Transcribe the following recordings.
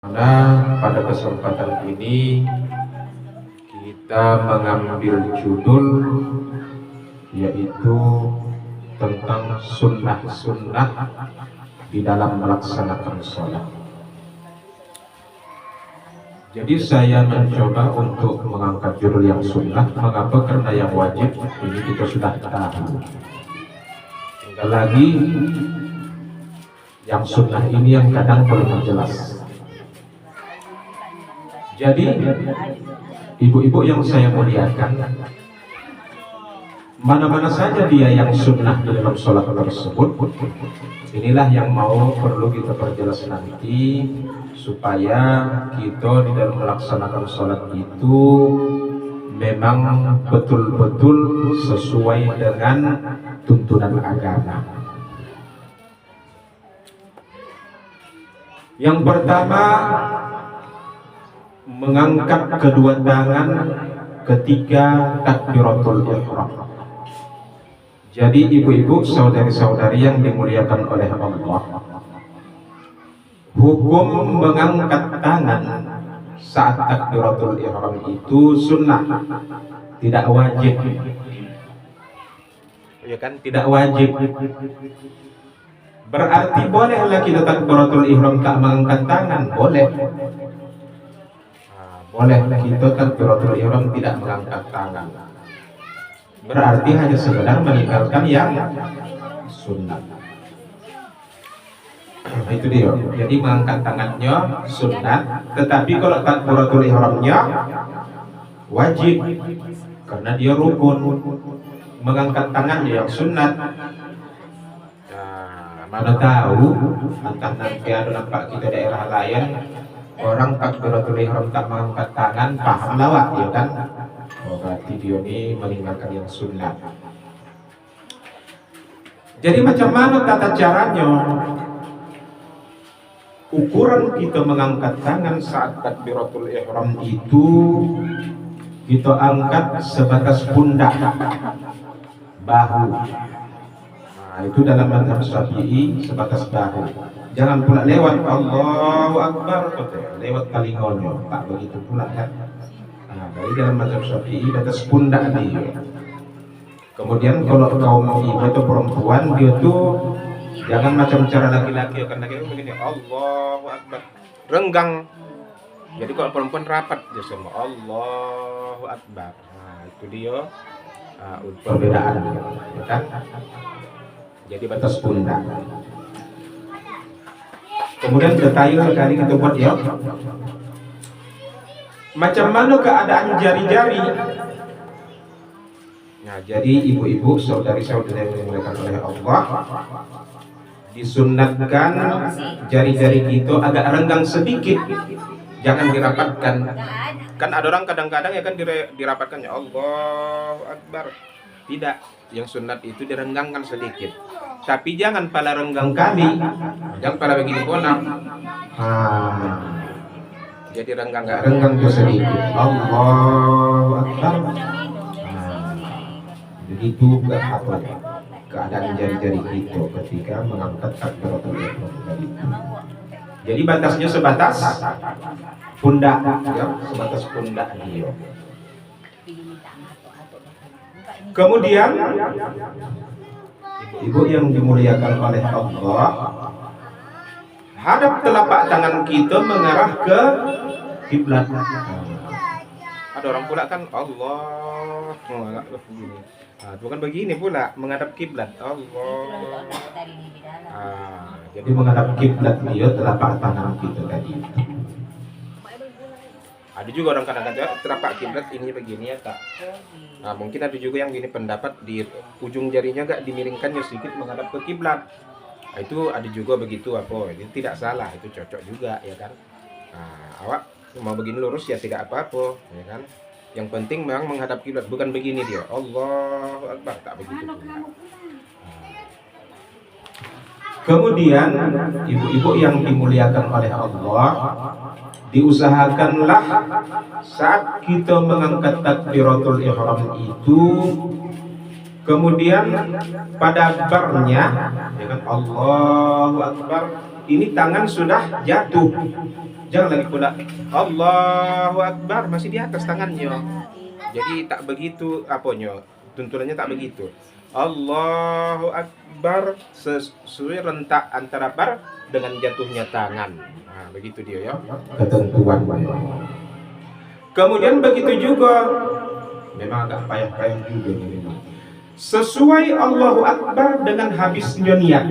Nah, pada kesempatan ini kita mengambil judul yaitu tentang sunnah-sunnah di dalam melaksanakan sholat. Jadi saya mencoba untuk mengangkat judul yang sunnah. Mengapa? Karena yang wajib ini kita sudah tahu. Tinggal lagi yang sunnah ini yang kadang belum jelas. Jadi ibu-ibu yang saya muliakan, mana-mana saja dia yang sunnah di dalam sholat tersebut, inilah yang perlu kita perjelas nanti supaya kita di dalam melaksanakan sholat itu memang betul-betul sesuai dengan tuntunan agama. Yang pertama, mengangkat kedua tangan ketika takbiratul ihram. Jadi ibu-ibu, saudari-saudari yang dimuliakan oleh Allah, hukum mengangkat tangan saat takbiratul ihram itu sunnah, tidak wajib. Ya kan, tidak wajib. Berarti bolehlah kita takbiratul ihram tak mengangkat tangan, boleh. Boleh kita takbiratul ihram tidak mengangkat tangan. Berarti hanya sekedar meninggalkan yang sunnah. Itu dia. Jadi mengangkat tangannya sunnah, tetapi kalau takbiratul ihramnya wajib karena dia rukun. Mengangkat tangannya yang sunnah. Nah, mana tahu entah nanti ada nampak kita daerah lain orang takbiratul ihram tak mengangkat tangan, paham lawak ya kan? Oh, berarti dia ini meninggalkan yang sunnah. Jadi macam mana tata caranya? Ukuran kita mengangkat tangan saat takbiratul ihram itu kita angkat sebatas pundak, bahu. Nah, itu dalam mazhab Syafi'i sebatas bahu. Jangan pula lewat Allahu Akbar, lewat telingonya, tak begitu pula kan. Nah, dari dalam mazhab Syafi'i batas pundak dia. Kemudian kalau kaum ibu atau perempuan dia tuh jangan macam cara laki-laki, kan laki-laki begini Allahu Akbar, renggang. Jadi kalau perempuan rapat dia semua Allahu Akbar. Nah, itu dia perbedaan, ya kan? Jadi batas pundak. Kemudian detail kali kita buat ya. Macam mana keadaan jari-jari? Nah, jadi ibu-ibu, saudari-saudari yang dimuliakan oleh Allah, disunatkan jari-jari kita agak renggang sedikit, jangan dirapatkan. Kan ada orang kadang-kadang ya kan dirapatkan ya Allahu Akbar. Tidak, yang sunat itu direnggangkan sedikit. Tapi jangan pala renggang kali, jangan pala begini bonang. Jadi renggang tuh sedikit. Allahu Akbar. Begitu apa keadaan jari-jari kita ketika mengangkat takbiratul ihram tadi. Jadi batasnya sebatas pundak, ya, sebatas pundak dia. Kemudian ibu yang dimuliakan oleh Allah, hadap telapak tangan kita mengarah ke kiblat. Ada orang pula kan Allah mengarah begini. Nah, bukan begini pula menghadap kiblat. Allah. Jadi menghadap kiblat dia telapak tangan kita tadi. Ada juga orang kadang-kadang telapak kiblat ini begini ya tak. Nah, mungkin ada juga yang gini pendapat di ujung jarinya gak dimiringkannya sedikit menghadap ke kiblat. Nah, itu ada juga begitu apa? Ini tidak salah, itu cocok juga ya kan. Nah, awak mau begini lurus ya tidak apa-apa ya kan. Yang penting memang menghadap kiblat, bukan begini dia. Allahu Akbar, tak begitu pula. Kemudian ibu-ibu yang dimuliakan oleh Allah, diusahakanlah saat kita mengangkat takbiratul ihram itu, kemudian pada barnya dengan Allahu Akbar, ini tangan sudah jatuh Jangan lagi pula Allahu Akbar masih di atas tangannya. Jadi tak begitu aponyo, tuntunannya tak begitu. Allahu Akbar sesuai rentak antara bar dengan jatuhnya tangan. Nah, begitu dia ya. Ketentuan. Kemudian begitu juga, memang agak payah-payah juga ini. Sesuai Allahu Akbar dengan habisnya niat.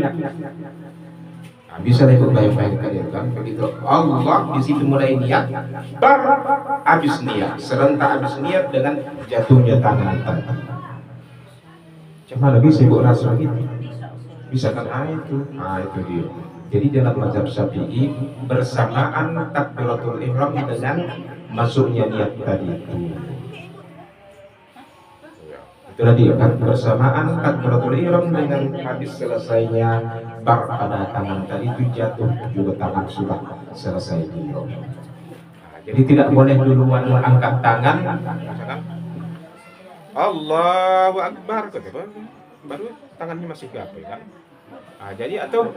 Nah, bisa deh bayang-bayangkan ya kan, begitu Allah di situ mulai niat, bar habis niat, serentak habis niat dengan jatuhnya tangan tadi. Cuma lebih sibuk rasa gitu. Bisa kan? Itu dia. Jadi dalam mazhab Syafi'i bersamaan takbiratul ihram dengan masuknya niat tadi itu. Itu tadi kan, bersamaan takbiratul ihram dengan habis selesainya bar pada tangan tadi itu jatuh juga tangan sudah selesai ihram. Jadi tidak boleh duluan angkat tangan, misalkan Allahu Akbar, baru tangannya masih gapai kan. Jadi atau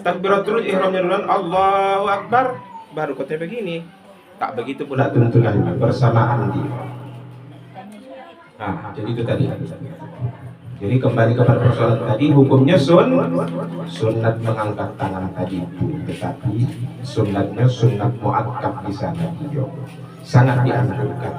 takbiratul ihramnya duluan Allahu Akbar, baru kotanya begini. Tak begitu pula tuntunannya, bersamaan dia. Jadi itu tadi. Jadi kembali kepada persoalan tadi, hukumnya sunat mengangkat tangan tadi itu, tetapi sunatnya sunat muakkad di sana dia. Sangat dianjurkan.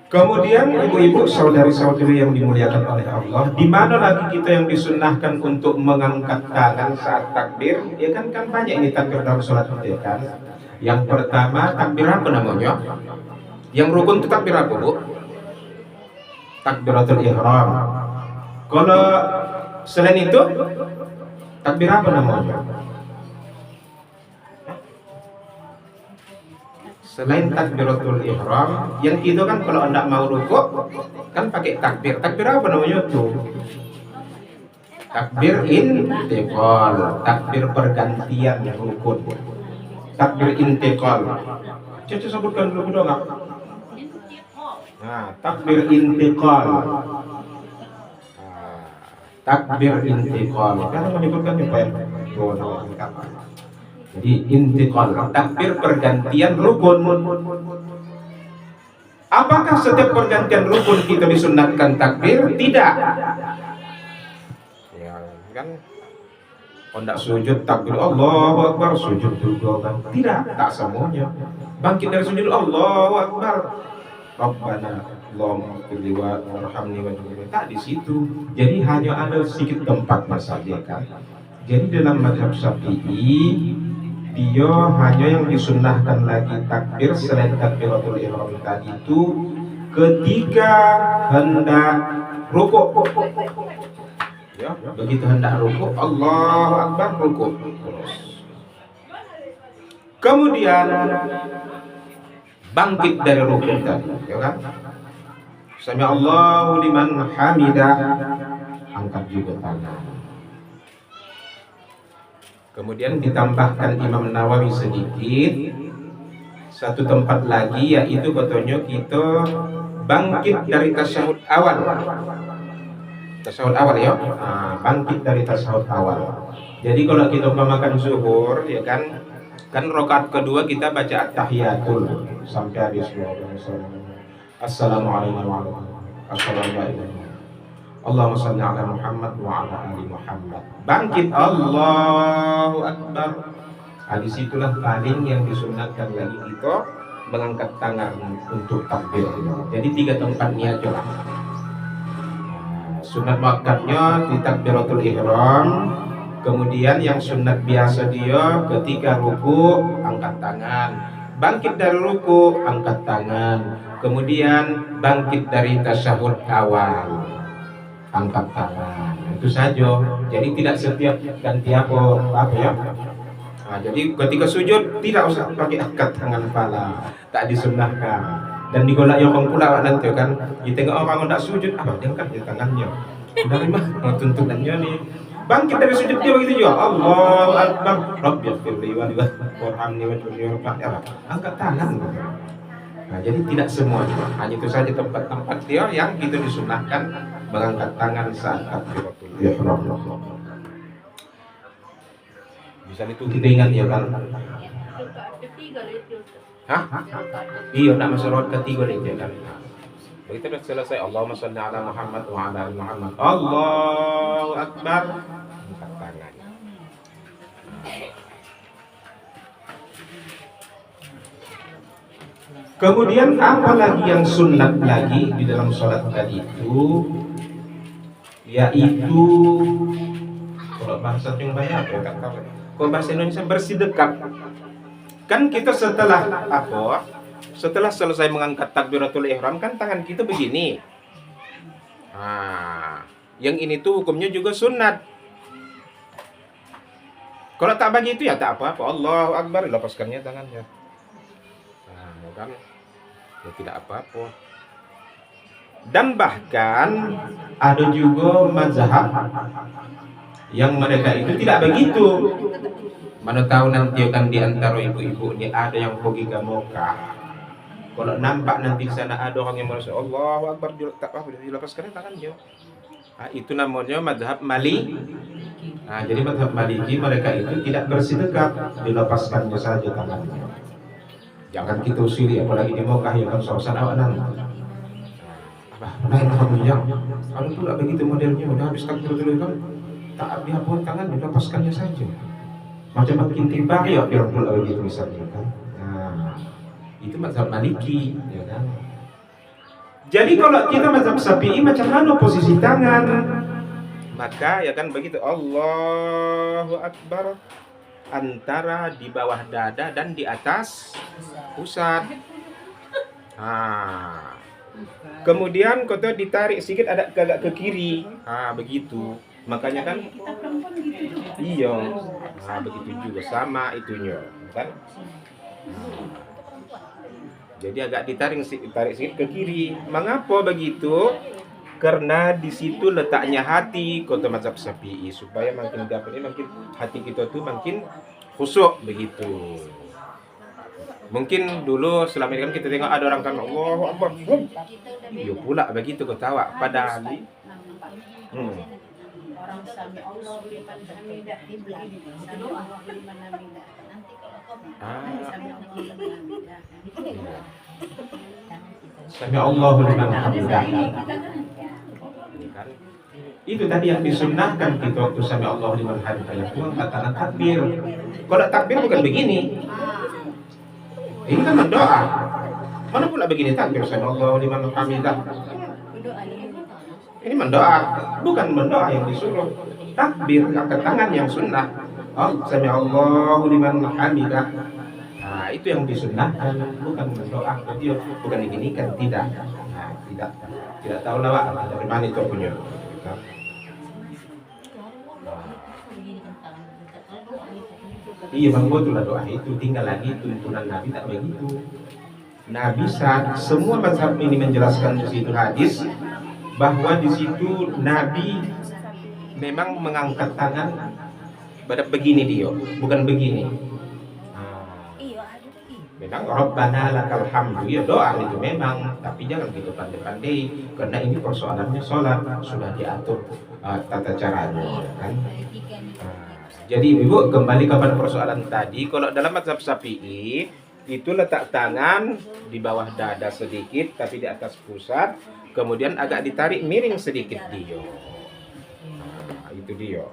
Kemudian ibu-ibu, saudari-saudari yang dimuliakan oleh Allah, di mana lagi kita yang disunnahkan untuk mengangkat tangan saat takbir? Ya kan banyak ini takbir dalam sholat kita kan. Yang pertama takbir apa namanya? Yang rukun itu takbir apa, Bu? Takbiratul ihram. Kalau selain itu takbir apa namanya? Selain takbiratul ihram, yang itu kan kalau anda mau rukuk kan pakai takbir. Takbir apa namanya tuh? Takbir intiqal, takbir pergantian rukun. Takbir intiqal. Coba sebutkan dulu dong. Takbir intiqal. Takbir intiqal. Kan menyebutkan apa ya? Jadi intiqal, takbir pergantian rukun. Apakah setiap pergantian rukun kita disunatkan takbir? Tidak. Ya kan, hendak sujud takbir Allahu Akbar, sujud juga kan? Tidak, tak semuanya. Bangkit dari sujud Allahu Akbar, Rabbana Allahumma ighfirli warhamni waj'alni, tak di situ. Jadi hanya ada sedikit tempatnya saja kan. Jadi dalam mazhab Syafi'i dia hanya yang disunnahkan lagi takbir selain takbiratul ihram tadi itu ketika hendak rukuk. Ya, begitu hendak rukuk Allahu Akbar, rukuk. Kemudian bangkit dari rukuk tadi, ya kan? Sami Allahu liman hamidah, angkat juga tangan. Kemudian ditambahkan Imam Nawawi sedikit satu tempat lagi, yaitu katanya kita bangkit dari tasyahud awal. Tasyahud awal ya, bangkit dari tasyahud awal. Jadi kalau kita makan zuhur ya kan rakaat kedua kita baca at-tahiyatul sampai habis. Assalamualaikum warahmatullahi wabarakatuh. Allahumma shalli ala Muhammad wa ala ali Muhammad. Bangkit Allahu Akbar. Di situlah paling yang disunatkan lagi kita mengangkat tangan untuk takbir. Jadi 3 tempat ni aja lah. Sunat muakkadnya di takbiratul ihram. Kemudian yang sunat biasa dia ketika ruku angkat tangan. Bangkit dari ruku angkat tangan. Kemudian bangkit dari tasyahud awal, angkat tangan. Itu saja. Jadi tidak setiap ganti apa ya. Jadi ketika sujud tidak usah pakai angkat tangan pala, tak disunnahkan. Dan digolak yokong pula nanti kan. Kita tengok orang hendak sujud, dia angkat di tangannya. Dari mana tuntunannya nih? Bangkit dari sujud dia begitu juga. Allahu Akbar, Rabbighfirli warhamni waj'alni angkat tangan. Jadi tidak semuanya, hanya itu saja tempat-tempat dia yang kita disunahkan mengangkat tangan saat takbiratul ihram. Misal itu kita ingat ya kan. Hah? Iya, nak masuk rokat ketiga itu ya kan. Begitu sudah selesai, Allahumma sholli ala Muhammad wa ala ali Muhammad. Allahu Akbar. Angkat tangan. Kemudian apa lagi yang sunat lagi di dalam sholat tadi itu, yaitu kalau bahasa yang banyak ya tak tahu. Kalau bahasa Indonesia bersedekap. Kan kita setelah apa? Setelah selesai mengangkat takbiratul ihram kan tangan kita begini. Yang ini tuh hukumnya juga sunat. Kalau tak begitu ya tak apa-apa. Allahu Akbar, lepaskannya tangannya. Kan ya tidak apa-apa. Dan bahkan ada juga mazhab yang mereka itu tidak begitu. Mana tahu nanti akan di antara ibu-ibu ini ada yang pergi ke Mekah. Kalau nampak nanti di sana ada orang yang merasa Allahu Akbar, tak apa dilepaskan tangannya. Itu namanya mazhab Maliki. Jadi mazhab Maliki mereka itu tidak bersedekap, dilepaskannya saja tangannya. Jangan kita usiri, apalagi di Mekah ya kan suasana awanan. Lain alhamdulillah. Kalau pula begitu modelnya, udah habis takbir dulu kan, tak habis pun tangan dilepaskannya saja. Macam makin timbang ya, biar pula begitu misalnya kan. Itu mazhab Maliki, ya kan. Jadi kalau kita mazhab Syafi'i macam mana posisi tangan? Maka ya kan begitu, Allahu Akbar. Antara di bawah dada dan di atas pusat. Kemudian kotor ditarik sedikit agak ke kiri. Begitu. Makanya kan iya. Begitu juga sama itunya, kan? Jadi agak ditarik sedikit ke kiri. Mengapa begitu? Karena di situ letaknya hati kota mazhab Syafi'i, supaya makin dapat makin hati kita tuh makin khusyuk begitu. Mungkin dulu selama ini kan kita tengok ada orang kan Allahu Akbar. Yo pula begitu ketawa padahal orang sami Allah liman hamidah dibeli sami Allahu liman hamidah. Itu tadi yang disunnahkan kita waktu sami Allahu liman hamidah itu katakan takbir. Kalau takbir bukan begini. Ini kan mendoa. Mana pula begini takbir sami Allahu liman hamidah. Ini mendoa, bukan mendoa yang disuruh. Takbir angkat tangan yang sunnah. Sami Allahu liman hamidah. Itu yang disunnahkan, bukan mendoa. Jadi bukan diginikan, tidak. Tidak tahu lah dari mana itu punya. Iya bang, betul doa itu, tinggal lagi tuntunan Nabi tak begitu. Nabi saat semua mazhab ini menjelaskan di situ hadis bahwa di situ Nabi memang mengangkat tangan pada begini dia, bukan begini. Memang Rabbana lakal hamdu ya doa itu memang, tapi jangan gitu pandai-pandai karena ini persoalannya sholat sudah diatur tata caranya kan. Jadi ibu kembali kepada persoalan tadi, kalau dalam mazhab Syafi'i itu letak tangan di bawah dada sedikit tapi di atas pusat, kemudian agak ditarik miring sedikit dia. Itu dia.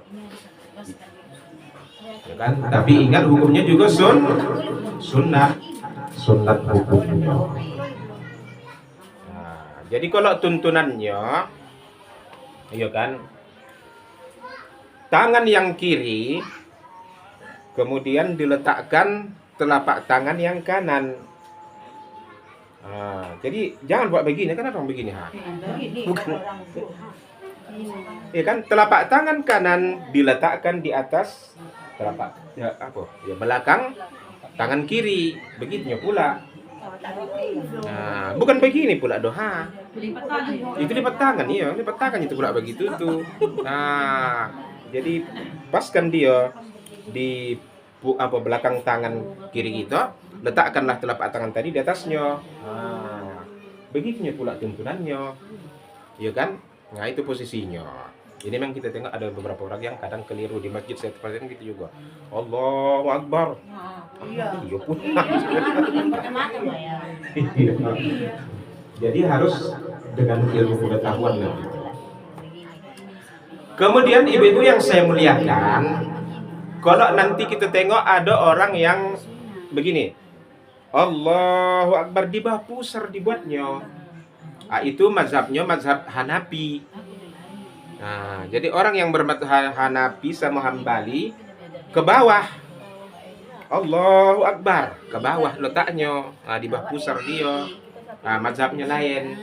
Ya kan? Tapi ingat hukumnya juga sunnah hukumnya. Jadi kalau tuntunannya, iya kan, tangan yang kiri kemudian diletakkan telapak tangan yang kanan. Jadi jangan buat begini, kan orang begini bukan. Ya kan, telapak tangan kanan diletakkan di atas telapak belakang tangan kiri, begitunya pula. Bukan begini pula doa. Itu lipat tangan, iya, lipat tangan itu pula begitu tuh. Jadi paskan dia di belakang tangan kiri kita, letakkanlah telapak tangan tadi di atasnya. Begitunya pula tuntunannya, iya kan? Nah itu posisinya. Ini memang kita tengok ada beberapa orang yang kadang keliru di masjid saya tempatkan gitu juga. Allahu Akbar. Iya. Iya pun. Macam-macam lah ya. Iya. Jadi harus dengan ilmu pengetahuan lah. Kemudian ibu-ibu yang saya muliakan, kalau nanti kita tengok ada orang yang begini, Allahu Akbar di bawah pusar dibuatnya. Itu mazhabnya mazhab Hanafi. Nah, jadi orang yang bermadzhab Hanafi sama Hambali ke bawah, Allahu Akbar ke bawah letaknya, di bawah pusar dia. Mazhabnya lain.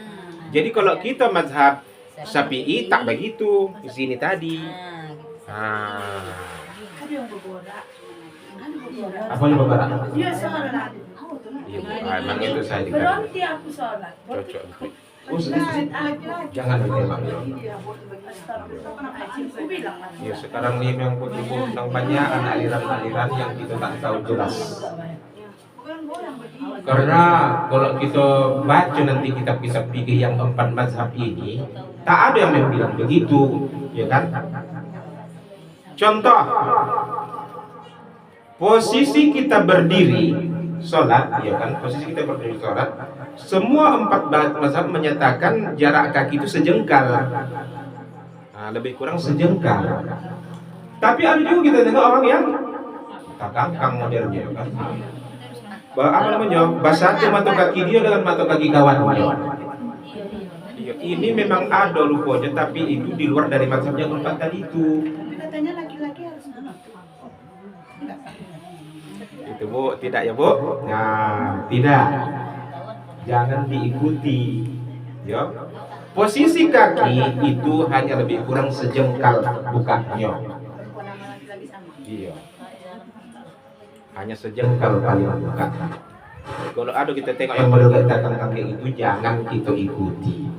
Jadi kalau kita mazhab Syafi'i tak begitu di sini tadi. Apa yang berbeda? Dia sholat. Iya, emang itu saya juga. Berhenti aku sholat. Cocok. Jangan ditembak. Ya sekarang ini yang ibu tentang banyak aliran-aliran yang kita tak tahu jelas. Karena kalau kita baca nanti kitab-kitab fikih yang 4 mazhab ini, tak ada yang bilang begitu, ya kan? Contoh, posisi kita berdiri sholat, ya kan? Posisi kita berdiri sholat, semua 4 mazhab menyatakan jarak kaki itu sejengkal, lebih kurang sejengkal. Tapi ada juga kita tengok orang yang tak kangkang modelnya, kan? Apa namanya? Basah mata kaki dia dengan mata kaki kawannya. Iya, ini memang ada rupanya, tapi itu di luar dari mazhab yang 4 tadi itu. Katanya laki-laki harus Itu Bu, tidak ya Bu? Nah, tidak. Jangan diikuti. Ya. Posisi kaki itu hanya lebih kurang sejengkal bukannya. Iya. Hanya sejengkal paling bukan. Kalau ada kita tengok yang model katakan kaki itu jangan kita ikuti.